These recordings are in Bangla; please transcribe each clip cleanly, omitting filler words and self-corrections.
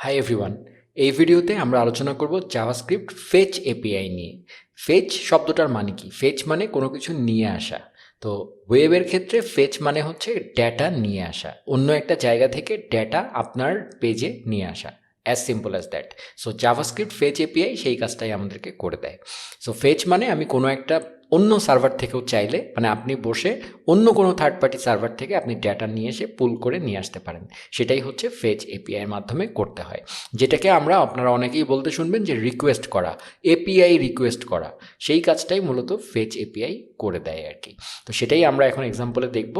হাই এভরিওয়ান, এই ভিডিওতে আমরা আলোচনা করব জাভাস্ক্রিপ্ট ফেচ এপিআই নিয়ে। ফেচ শব্দটার মানে কি? ফেচ মানে কোনো কিছু নিয়ে আসা। তো ওয়েবের ক্ষেত্রে ফেচ মানে হচ্ছে ডেটা নিয়ে আসা, অন্য একটা জায়গা থেকে ডেটা আপনার পেজে নিয়ে আসা, as simple as that. So JavaScript fetch API সেই কাজটাই আমাদেরকে করে দেয়। সো ফেচ মানে আমি কোনো একটা অন্য সার্ভার থেকেও চাইলে, মানে আপনি বসে অন্য কোনো থার্ড পার্টি সার্ভার থেকে আপনি ডেটা নিয়ে এসে পুল করে নিয়ে আসতে পারেন। সেটাই হচ্ছে ফেচ এপিআইয়ের মাধ্যমে করতে হয়, যেটাকে আপনারা অনেকেই বলতে শুনবেন যে রিকোয়েস্ট করা, এপিআই রিকোয়েস্ট করা। সেই কাজটাই মূলত ফেচ এপিআই করে দেয় আর কি। তো সেটাই আমরা এখন এক্সাম্পলে দেখব।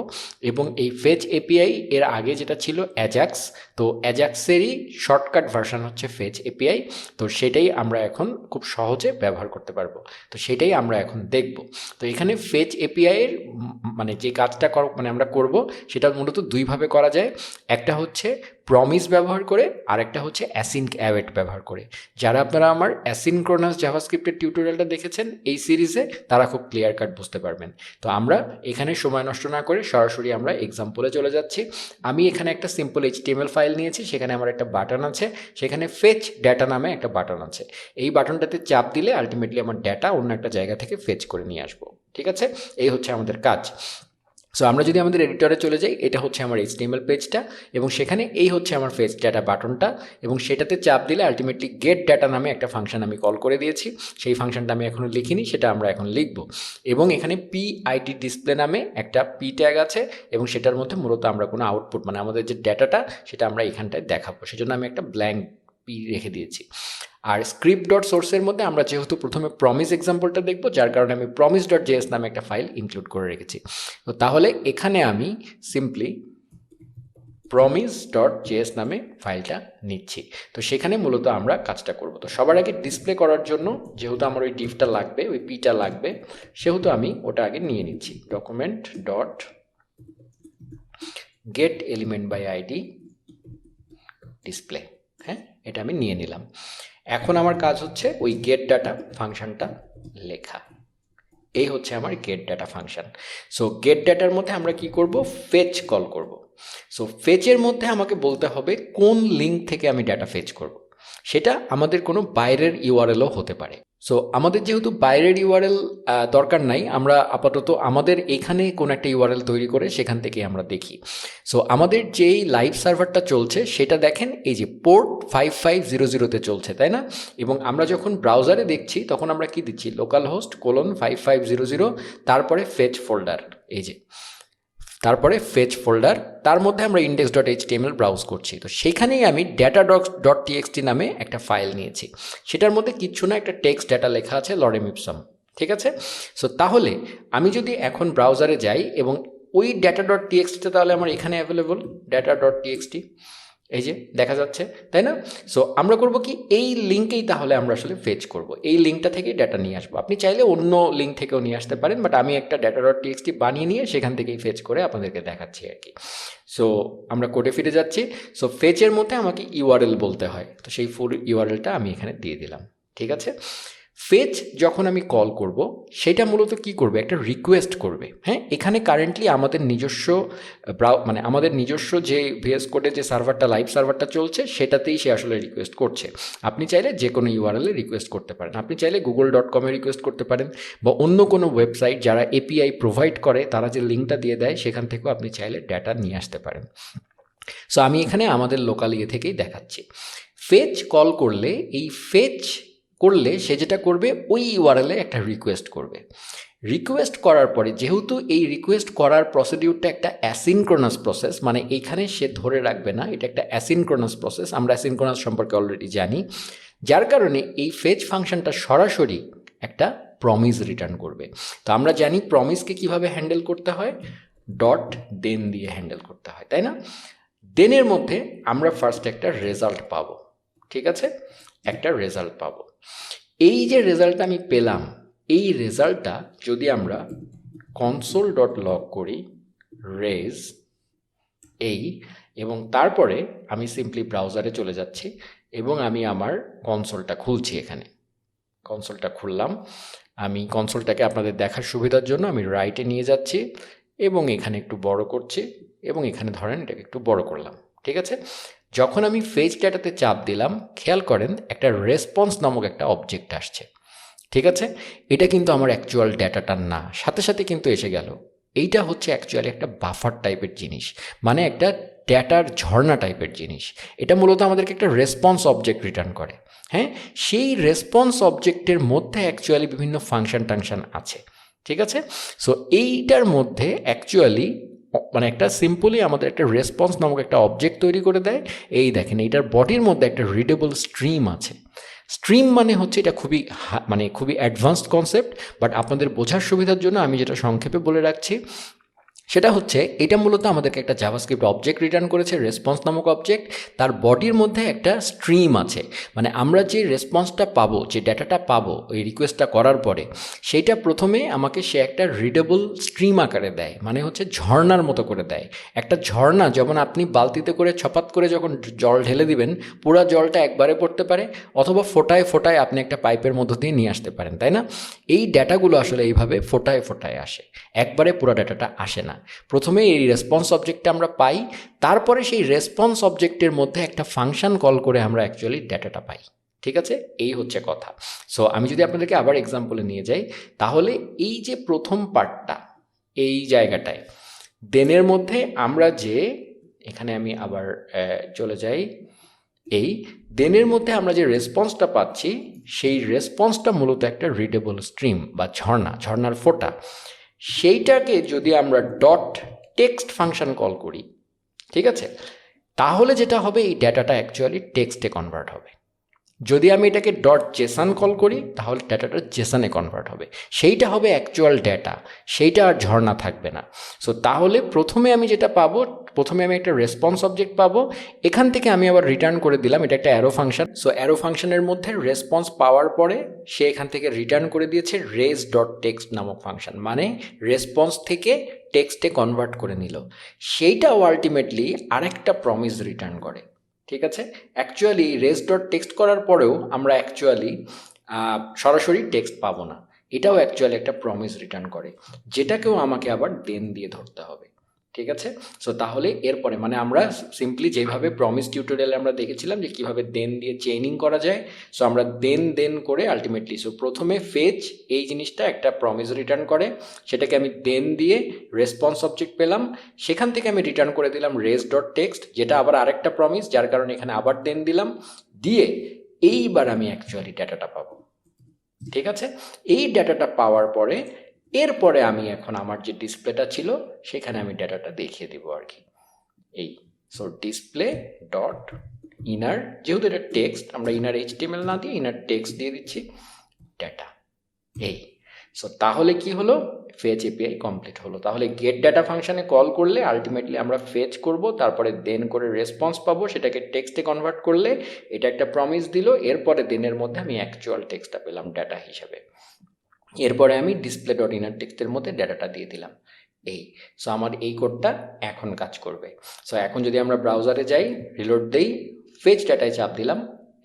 এবং এই ফেচ এপিআই এর আগে যেটা ছিল অ্যাজাক্স, তো অ্যাজাক্সেরই শর্টকাট ভার্সন হচ্ছে ফেচ এপিআই। তো সেটাই আমরা এখন খুব সহজে ব্যবহার করতে পারবো। তো সেটাই আমরা এখন দেখব। তো এখানে ফেচ এপিআইয়ের মানে যে কাজটা আমরা করব সেটা মূলত দুইভাবে করা যায়। একটা হচ্ছে প্রমিস ব্যবহার করে, আর একটা হচ্ছে অ্যাসিনক অ্যাওয়েট ব্যবহার করে। যারা আপনারা আমার অ্যাসিনক্রোনাস জাভাস্ক্রিপ্টের টিউটোরিয়ালটা দেখেছেন এই সিরিজে, তারা খুব ক্লিয়ার কাট বুঝতে পারবেন। তো আমরা এখানে সময় নষ্ট না করে সরাসরি আমরা এক্সাম্পলে চলে যাচ্ছি। আমি এখানে একটা সিম্পল HTML ফাইল নিয়েছি, সেখানে আমার একটা বাটন আছে, সেখানে ফেচ ডেটা নামে একটা বাটন আছে। এই বাটনটাতে চাপ দিলে আলটিমেটলি আমার ডেটা অন্য একটা জায়গা থেকে ফেচ করে নিয়ে আসবো। ঠিক আছে, এই হচ্ছে আমাদের কাজ। সো আমরা যদি আমাদের এডিটরে চলে যাই, এটা হচ্ছে আমার HTML পেজটা, এবং সেখানে এই হচ্ছে আমার ফেচ ডেটা বাটনটা, এবং সেটাতে চাপ দিলে আলটিমেটলি গেট ডেটা নামে একটা ফাংশন আমি কল করে দিয়েছি। সেই ফাংশনটা আমি এখনও লিখিনি, সেটা আমরা এখন লিখব। এবং এখানে PID ডিসপ্লে নামে একটা পি ট্যাগ আছে, এবং সেটার মধ্যে মূলত আমরা কোনো আউটপুট, মানে আমাদের যে ডেটাটা সেটা আমরা এখানটায় দেখাবো, সেজন্য আমি একটা ব্ল্যাঙ্ক পি রেখে দিয়েছি। আর স্ক্রিপ্ট ডট সোর্সের মধ্যে আমরা যেহেতু প্রথমে প্রমিস এক্সাম্পলটা দেখব, যার কারণে আমি প্রমিস ডট জেএস নামে একটা ফাইল ইনক্লুড করে রেখেছি। তো তাহলে এখানে আমি সিম্পলি প্রমিস ডট জেএস নামে ফাইলটা নিচ্ছি। তো সেখানে মূলত আমরা কাজটা করব। তো সবার আগে ডিসপ্লে করার জন্য যেহেতু আমার ওই ডিভটা লাগবে, ওই পিটা লাগবে, সেহেতু আমি ওটা আগে নিয়ে নিচ্ছি। Document dot get element by ID display, হ্যাঁ, এটা আমি নিয়ে নিলাম। এখন আমার কাজ হচ্ছে ওই গেট ডাটা ফাংশনটা লেখা। এই হচ্ছে আমার gate data function. So get ডাটার মধ্যে আমরা কি করব? ফেচ কল করব। সো ফেচের মধ্যে আমাকে বলতে হবে কোন লিঙ্ক থেকে আমি ডাটা ফেচ করব। সেটা আমাদের কোনো বাইরের ইউআরএলও হতে পারে। সো আমাদের যেহেতু বাইরের ইউআরএল দরকার নাই, আমরা আপাতত আমাদের এখানে কোনো একটা ইউআরএল তৈরি করে সেখান থেকে আমরা দেখি। সো আমাদের যেই লাইভ সার্ভারটা চলছে সেটা দেখেন এই যে পোর্ট 5500-তে চলছে, তাই না? এবং আমরা যখন ব্রাউজারে দেখছি তখন আমরা কি দিচ্ছি? লোকাল হোস্ট :5500, তারপরে ফেচ ফোল্ডার, এই যে তারপরে ফেচ ফোল্ডার, তার মধ্যে আমরা index.html ব্রাউজ করছি। তো সেখানেই আমি data.txt নামে একটা ফাইল নিয়েছি। সেটার মধ্যে কিচ্ছু না, একটা টেক্সট ডেটা লেখা আছে লরেম ইপসম, ঠিক আছে? সো তাহলে আমি যদি এখন ব্রাউজারে যাই এবং ওই data.txt, তাহলে আমার এখানে অ্যাভেলেবল data.txt, এই যে দেখা যাচ্ছে, তাই না? সো আমরা করব কি, এই লিঙ্কেই তাহলে আমরা আসলে ফেচ করব, এই লিঙ্কটা থেকে ডাটা নিয়ে আসবো। আপনি চাইলে অন্য লিঙ্ক থেকেও নিয়ে আসতে পারেন, বাট আমি একটা data.txt বানিয়ে নিয়ে সেখান থেকেই ফেচ করে আপনাদেরকে দেখাচ্ছি আর কি। সো আমরা কোডে ফিরে যাচ্ছি। সো ফেচের মধ্যে আমাকে ইউআরএল বলতে হয়, তো সেই ফুল ইউআরএলটা আমি এখানে দিয়ে দিলাম, ঠিক আছে? ফেচ যখন আমি কল করব সেটা মূলত কি করবে? একটা রিকোয়েস্ট করবে। হ্যাঁ, এখানে কারেন্টলি আমাদের নিজস্ব মানে আমাদের নিজস্ব যে ভিএস কোডে যে সার্ভারটা, লাইভ সার্ভারটা চলছে, সেটাতেই সে আসলে রিকোয়েস্ট করছে। আপনি চাইলে যে কোনো ইউআরএলে রিকোয়েস্ট করতে পারেন। আপনি চাইলে google.com-এ রিকোয়েস্ট করতে পারেন, বা অন্য কোনো ওয়েবসাইট যারা এপিআই প্রোভাইড করে তারা যে লিঙ্কটা দিয়ে দেয় সেখান থেকেও আপনি চাইলে ডেটা নিয়ে আসতে পারেন। সো আমি এখানে আমাদের লোকাল ইয়ে থেকেই দেখাচ্ছি। ফেচ কল করলে, এই ফেচ করলে সে যেটা করবে, ওই ইউআরএলে একটা রিকোয়েস্ট করবে। রিকোয়েস্ট করার পরে, যেহেতু এই রিকোয়েস্ট করার প্রসিডিউরটা একটা অ্যাসিনক্রোনাস প্রসেস, মানে এইখানে সে ধরে রাখবে না, এটা একটা অ্যাসিনক্রোনাস প্রসেস। আমরা অ্যাসিনক্রোনাস সম্পর্কে অলরেডি জানি, যার কারণে এই ফেচ ফাংশনটা সরাসরি একটা প্রমিস রিটার্ন করবে। তো আমরা জানি প্রমিসকে কিভাবে হ্যান্ডেল করতে হয়, ডট দেন দিয়ে হ্যান্ডেল করতে হয়, তাই না? দেনের মধ্যে আমরা ফার্স্ট একটা রেজাল্ট পাবো, ঠিক আছে? একটা রেজাল্ট পাবো। এই যে রেজাল্টটা আমি পেলাম, এই রেজাল্টটা যদি আমরা console.log করি, রেজ এই, এবং তারপরে আমি সিম্পলি ব্রাউজারে চলে যাচ্ছি এবং আমি আমার কনসোলটা খুলছি। এখানে কনসোলটা খুললাম। আমি কনসোলটাকে আপনাদের দেখার সুবিধার জন্য আমি রাইটে নিয়ে যাচ্ছি এবং এখানে একটু বড় করছি, এবং এখানে ধরেন এটাকে একটু বড় করলাম, ঠিক আছে? যখন আমি ফেচ ডেটাতে চাপ দিলাম, খেয়াল করেন একটা রেসপন্স নামক একটা অবজেক্ট আসছে। ঠিক আছে, এটা কিন্তু আমার অ্যাকচুয়াল ডেটাটা না, সাথে সাথে কিন্তু এসে গেল। এইটা হচ্ছে অ্যাকচুয়ালি একটা বাফার টাইপের জিনিস, মানে একটা ডেটার ঝর্ণা টাইপের জিনিস। এটা মূলত আমাদেরকে একটা রেসপন্স অবজেক্ট রিটার্ন করে। হ্যাঁ, সেই রেসপন্স অবজেক্টের মধ্যে অ্যাকচুয়ালি বিভিন্ন ফাংশন টাংশন আছে। ঠিক আছে, সো এইটার মধ্যে অ্যাকচুয়ালি মানে একটা সিম্পলি আমাদের একটা রেসপন্স নামক একটা অবজেক্ট তৈরি করে দেয়। এই দেখেন, এইটার বডির মধ্যে একটা রিডেবল স্ট্রিম আছে। স্ট্রিম মানে হচ্ছে এটা খুবই মানে খুবই অ্যাডভান্সড কনসেপ্ট, বাট আপনাদের বোঝার সুবিধার জন্য আমি যেটা সংক্ষেপে বলে রাখছি, সেটা হচ্ছে এটা মূলত আমাদেরকে একটা জাভাস্ক্রিপ্ট অবজেক্ট রিটার্ন করেছে, রেসপন্স নামক অবজেক্ট। তার বডির মধ্যে একটা স্ট্রিম আছে, মানে আমরা যে রেসপন্সটা পাবো, যে ডেটাটা পাবো ওই রিকোয়েস্টটা করার পরে, সেইটা প্রথমে আমাকে সে একটা রিডেবল স্ট্রিম আকারে দেয়, মানে হচ্ছে ঝর্ণার মতো করে দেয়। একটা ঝর্ণা যেমন আপনি বালতিতে করে ছপাত করে যখন জল ঢেলে দিবেন, পুরো জলটা একবারে পড়তে পারে, অথবা ফোটায় ফোটায় আপনি একটা পাইপের মধ্য দিয়ে নিয়ে আসতে পারেন, তাই না? এই ডেটাগুলো আসলে এইভাবে ফোটায় ফোটায় আসে, একবারে পুরো ডেটাটা আসে না। প্রথমে এই রেসপন্স অবজেক্টটা আমরা পাই, তারপরে সেই রেসপন্স অবজেক্টের মধ্যে একটা ফাংশন কল করে আমরা অ্যাকচুয়ালি ডেটাটা পাই। ঠিক আছে, এই হচ্ছে কথা। সো আমি যদি আপনাদেরকে আবার এক্সাম্পলে নিয়ে যাই, তাহলে এই যে প্রথম পার্টটা, এই জায়গাটায় দেনের মধ্যে আমরা যে, এখানে আমি আবার চলে যাই, এই দেনের মধ্যে আমরা যে রেসপন্সটা পাচ্ছি, সেই রেসপন্সটা মূলত একটা রিডেবল স্ট্রিম বা ঝর্ণার ফোঁটা। সেইটাকে যদি আমরা ডট টেক্সট ফাংশন কল করি, ঠিক আছে, তাহলে যেটা হবে এই ডেটাটা অ্যাকচুয়ালি টেক্সটে কনভার্ট হবে। যদি আমি এটাকে ডট জেসন কল করি, তাহলে ডেটাটা জেসনে কনভার্ট হবে, সেইটা হবে অ্যাকচুয়াল ডেটা, সেইটা আর ঝর্ণা থাকবে না। সো তাহলে প্রথমে আমি যেটা পাবো, প্রথমে আমি একটা রেসপন্স অবজেক্ট পাবো, এখান থেকে আমি আবার রিটার্ন করে দিলাম, এটা একটা অ্যারো ফাংশন। সো অ্যারো ফাংশনের মধ্যে রেসপন্স পাওয়ার পরে সে এখান থেকে রিটার্ন করে দিয়েছে রেজ ডট টেক্সট নামক ফাংশন, মানে রেসপন্স থেকে টেক্সটে কনভার্ট করে নিল। সেইটাও আলটিমেটলি আরেকটা প্রমিস রিটার্ন করে। ঠিক আছে, অ্যাকচুয়ালি রেজ ডট টেক্সট করার পরেও আমরা অ্যাকচুয়ালি সরাসরি টেক্সট পাবো না, এটাও অ্যাকচুয়ালি একটা প্রমিস রিটার্ন করে, যেটাকেও আমাকে আবার দেন দিয়ে ধরতে হবে। ঠিক আছে, সো তাহলে এরপরে মানে আমরা সিম্পলি যেভাবে প্রমিস টিউটোরিয়ালে আমরা দেখেছিলাম যে কীভাবে দেন দিয়ে চেইনিং করা যায়, সো আমরা দেন করে আলটিমেটলি, সো প্রথমে ফেচ এই জিনিসটা একটা প্রমিস রিটার্ন করে, সেটাকে আমি দেন দিয়ে রেসপন্স অবজেক্ট পেলাম, সেখান থেকে আমি রিটার্ন করে দিলাম রেজ ডট টেক্সট, যেটা আবার আরেকটা প্রমিস, যার কারণে এখানে আবার দেন দিলাম, দিয়ে এইবার আমি অ্যাকচুয়ালি ডেটাটা পাবো। ঠিক আছে, এই ডেটাটা পাওয়ার পরে এরপরে আমি এখন আমার যে ডিসপ্লেটা ছিল সেখানে আমি ডেটাটা দেখিয়ে দিব আর কি। এই সো ডিসপ্লে ডট ইনার, যেহেতু এটা টেক্সট, আমরা ইনার এইচটিএমএল না দিয়ে ইনার টেক্সট দিয়ে দিচ্ছি ডেটা। এই সো তাহলে কি হলো, ফেচ এপিআই কমপ্লিট হলো। তাহলে গেট ডাটা ফাংশনে কল করলে আলটিমেটলি আমরা ফেচ করব, তারপরে দেন করে রেসপন্স পাবো, সেটাকে টেক্সটে কনভার্ট করলে এটা একটা প্রমিস দিল, এরপরে দেনের মধ্যে আমি অ্যাকচুয়াল টেক্সটটা পেলাম ডেটা হিসেবে। এরপরে আমি ডিসপ্লে ডট ইনার টেক্সটের মধ্যে ডেটাটা দিয়ে দিলাম। এই সো আমার এই কোডটা এখন কাজ করবে। সো এখন যদি আমরা ব্রাউজারে যাই, রিলোড দেই, ফেচ ডাটায় চাপ দিলাম,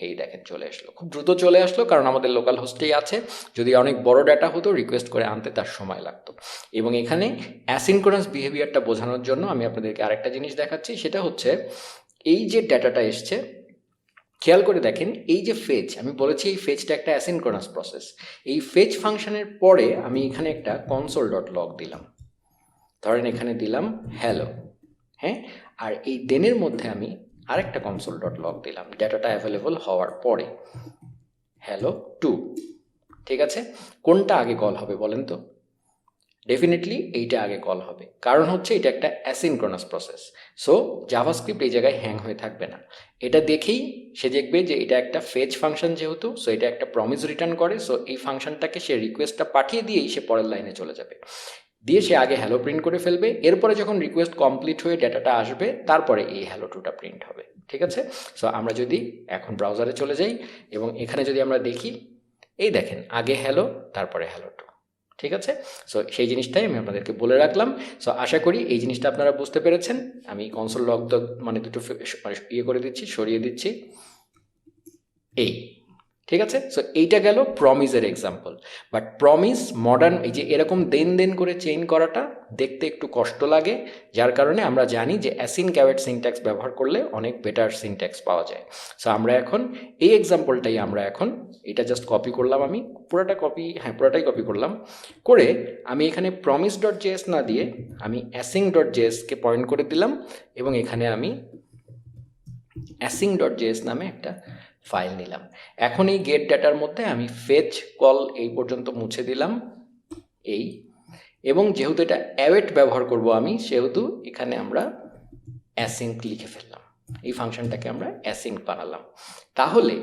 এই দেখেন চলে আসলো, খুব দ্রুত চলে আসলো, কারণ আমাদের লোকাল হোস্টেই আছে। যদি অনেক বড় ডাটা হতো, রিকোয়েস্ট করে আনতে তার সময় লাগতো। এবং এখানে অ্যাসিনক্রোনাস বিহেভিয়ারটা বোঝানোর জন্য আমি আপনাদেরকে আরেকটা জিনিস দেখাচ্ছি, সেটা হচ্ছে এই যে ডাটাটা এসছে, খেয়াল করে দেখেন, এই যে ফেচ, আমি বলেছি এই ফেচটা একটা অ্যাসিনক্রোনাস প্রসেস। এই ফেচ ফাংশনের পরে আমি এখানে একটা কনসোল ডট লগ দিলাম, ধরেন এখানে দিলাম হ্যালো, হ্যাঁ, আর এই দেনের মধ্যে আমি আরেকটা কনসোল ডট লগ দিলাম ডেটাটা অ্যাভেলেবল হওয়ার পরে, হ্যালো 2। ঠিক আছে, কোনটা আগে কল হবে বলেন তো? ডেফিনেটলি এইটা আগে কল হবে, কারণ হচ্ছে এটা একটা অ্যাসিনক্রোনাস প্রসেস। সো জাভাস্ক্রিপ্ট এই জায়গায় হ্যাং হয়ে থাকবে না, এটা দেখেই সে দেখবে যে এটা একটা ফেচ ফাংশন যেহেতু, সো এটা একটা প্রমিস রিটার্ন করে, সো এই ফাংশনটাকে সে রিকোয়েস্টটা পাঠিয়ে দিয়েই সে পরের লাইনে চলে যাবে, দিয়ে সে আগে হ্যালো প্রিন্ট করে ফেলবে, এরপরে যখন রিকোয়েস্ট কমপ্লিট হয়ে ডেটাটা আসবে, তারপরে এই হ্যালো 2টা প্রিন্ট হবে। ঠিক আছে, সো আমরা যদি এখন ব্রাউজারে চলে যাই এবং এখানে যদি আমরা দেখি, এই দেখেন আগে হ্যালো তারপরে হ্যালো 2। ঠিক আছে, সো সেই জিনিসটাই আমি আপনাদেরকে বলে রাখলাম। সো আশা করি এই জিনিসটা আপনারা বুঝতে পেরেছেন। আমি কনসোল লগ মানে দুটো ইয়ে করে দিচ্ছি, সরিয়ে দিচ্ছি, এই ঠিক আছে? সো এইটা গেল প্রমিসের এক্সাম্পল। বাট প্রমিস মডার্ন এই যে এরকম দেন করে চেইন করাটা দেখতে একটু কষ্ট লাগে, যার কারণে আমরা জানি যে অ্যাসিনক অ্যাওয়েট সিনট্যাক্স ব্যবহার করলে অনেক বেটার সিনট্যাক্স পাওয়া যায়। সো আমরা এখন এই এক্সাম্পলটাই আমরা এখন এটা জাস্ট কপি করলাম, আমি পুরোটাই কপি করলাম, করে আমি এখানে প্রমিস ডট জেএস না দিয়ে আমি অ্যাসিং ডট জেএসকে পয়েন্ট করে দিলাম, এবং এখানে আমি অ্যাসিং ডট জেএস নামে একটা ফাইল নিলাম। এখন এই গেট ডাটার মধ্যে আমি ফেচ কল এই পর্যন্ত মুছে দিলাম এই, এবং যেহেতু এটা অ্যাওয়েট ব্যবহার করব আমি, সেহেতু এখানে আমরা অ্যাসিঙ্ক লিখে ফেললাম, এই ফাংশনটাকে আমরা অ্যাসিঙ্ক বানালাম। তাহলে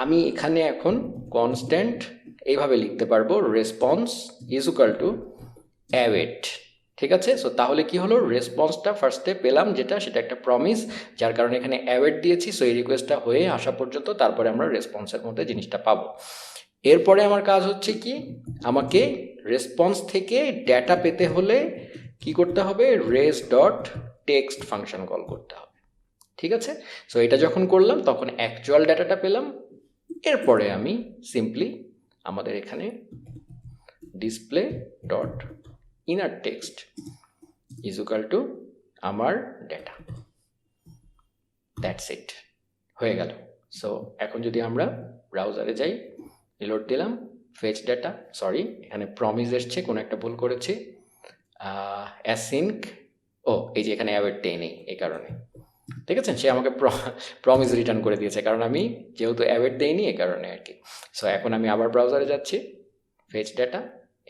আমি এখানে এখন কনস্ট্যান্ট এইভাবে লিখতে পারবো, response is equal to await. ঠিক আছে? সো তাহলে কি হলো, রেসপন্সটা ফার্স্টে পেলাম যেটা, সেটা একটা প্রমিস, যার কারণে এখানে অ্যাওয়েট দিয়েছি। সো এই রিকোয়েস্টটা হয়ে আসা পর্যন্ত তারপরে আমরা রেসপন্সের মধ্যে জিনিসটা পাবো। এরপরে আমার কাজ হচ্ছে কি, আমাকে রেসপন্স থেকে ডেটা পেতে হলে কি করতে হবে, race dot text function call করতে হবে। ঠিক আছে? সো এটা যখন করলাম তখন অ্যাকচুয়াল ডাটাটা পেলাম। এরপরে আমি সিম্পলি আমাদের এখানে display dot inner text is equal to আমার ডেটা, দ্যাটস ইট, হয়ে গেল। সো এখন যদি আমরা ব্রাউজারে যাই, রিলোড দিলাম, ফেচ ডেটা, সরি এখানে প্রমিস এসছে, কোনো একটা ভুল করেছি, অ্যাসিঙ্ক, এই যে এখানে অ্যাওয়েট নেই এই কারণে। ঠিক আছে? সে আমাকে প্রমিস রিটার্ন করে দিয়েছে, কারণ আমি যেহেতু অ্যাওয়েট দেইনি এই কারণে আর কি। সো এখন আমি আবার ব্রাউজারে যাচ্ছি, ফেচ ডেটা,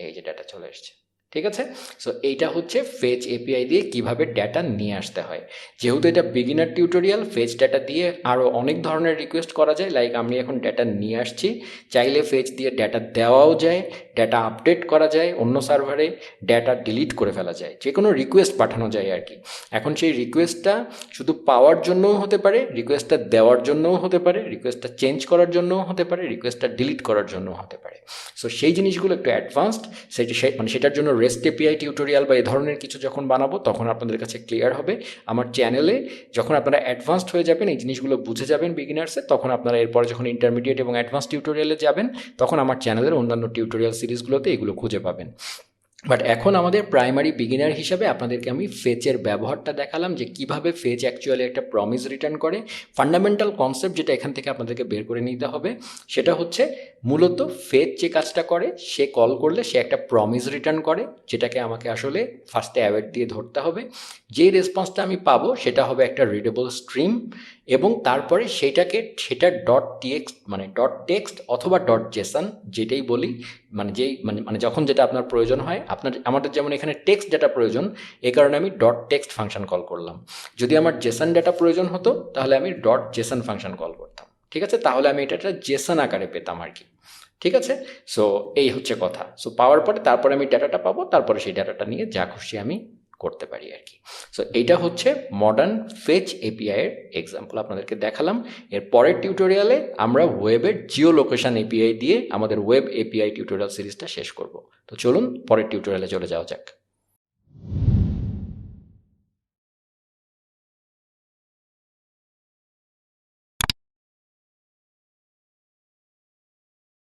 এই যে ডেটা চলে এসছে। ঠিক আছে? সো এইটা হচ্ছে ফেচ এপিআই দিয়ে কিভাবে ডেটা নিয়ে আসতে হয়। যেহেতু এটা বিগিনার টিউটোরিয়াল, ফেচ ডেটা দিয়ে আরও অনেক ধরনের রিকোয়েস্ট করা যায়। লাইক আমি এখন ডেটা নিয়ে আসছি, চাইলে ফেচ দিয়ে ডেটা দেওয়াও যায়, ডেটা আপডেট করা যায় অন্য সার্ভারে, ডেটা ডিলিট করে ফেলা যায়, যে কোনো রিকোয়েস্ট পাঠানো যায় আর কি। এখন সেই রিকোয়েস্টটা শুধু পাওয়ার জন্যও হতে পারে, রিকোয়েস্টটা দেওয়ার জন্যও হতে পারে, রিকোয়েস্টটা চেঞ্জ করার জন্যও হতে পারে, রিকোয়েস্টটা ডিলিট করার জন্যও হতে পারে। সো সেই জিনিসগুলো একটু অ্যাডভান্সড, সেটার জন্য রেস্ট এপিআই টিউটোরিয়াল বা এই ধরনের কিছু যখন বানাবো তখন আপনাদের কাছে ক্লিয়ার হবে। আমার চ্যানেলে যখন আপনারা অ্যাডভান্সড হয়ে যাবেন, এই জিনিসগুলো বুঝে যাবেন বিগিনার্সে, তখন আপনারা এরপরে যখন ইন্টারমিডিয়েট এবং অ্যাডভান্স টিউটোরিয়ালে যাবেন তখন আমার চ্যানেলের অন্যান্য টিউটোরিয়াল সিরিজগুলোতে এগুলো খুঁজে পাবেন। বাট এখন আমাদের প্রাইমারি বিগিনার হিসাবে আপনাদেরকে আমি ফেচের ব্যবহারটা দেখালাম, যে কিভাবে ফেচ অ্যাকচুয়ালি একটা প্রমিস রিটার্ন করে। ফান্ডামেন্টাল কনসেপ্ট যেটা এখান থেকে আপনাদেরকে বের করে নিতে হবে সেটা হচ্ছে, মূলত ফেচ যে কাজটা করে, সে কল করলে সে একটা প্রমিস রিটার্ন করে, যেটাকে আমাকে আসলে ফার্স্টে অ্যাওয়েট দিয়ে ধরতে হবে। যেই রেসপন্সটা আমি পাবো সেটা হবে একটা রিডেবল স্ট্রিম, এবং তারপরে সেটা ডট টিএক্স মানে ডট টেক্সট অথবা ডট জেসন যেটাই বলি, মানে যখন যেটা আপনার প্রয়োজন হয়। আমাদের যেমন এখানে টেক্সট ডেটা প্রয়োজন, এই কারণে আমি ডট টেক্সট ফাংশন কল করলাম। যদি আমার জেসন ডেটা প্রয়োজন হতো তাহলে আমি ডট জেসন ফাংশন কল করতাম। ঠিক আছে? তাহলে আমি এটা জেসন আকারে পেতাম আর কি। ঠিক আছে? সো এই হচ্ছে কথা। সো পাওয়ার পরে তারপরে আমি ডাটাটা পাবো, তারপরে সেই ডাটাটা নিয়ে যা খুশি আমি করতে পারি আর কি। সো এইটা হচ্ছে মডার্ন ফেচ এপিআই এর এক্সাম্পল আপনাদেরকে দেখালাম। এর পরের টিউটোরিয়ালে আমরা ওয়েবের জিও লোকেশন এপিআই দিয়ে আমাদের ওয়েব এপিআই টিউটোরিয়াল সিরিজটা শেষ করব। তো চলুন পরের টিউটোরিয়ালে চলে যাওয়া যাক।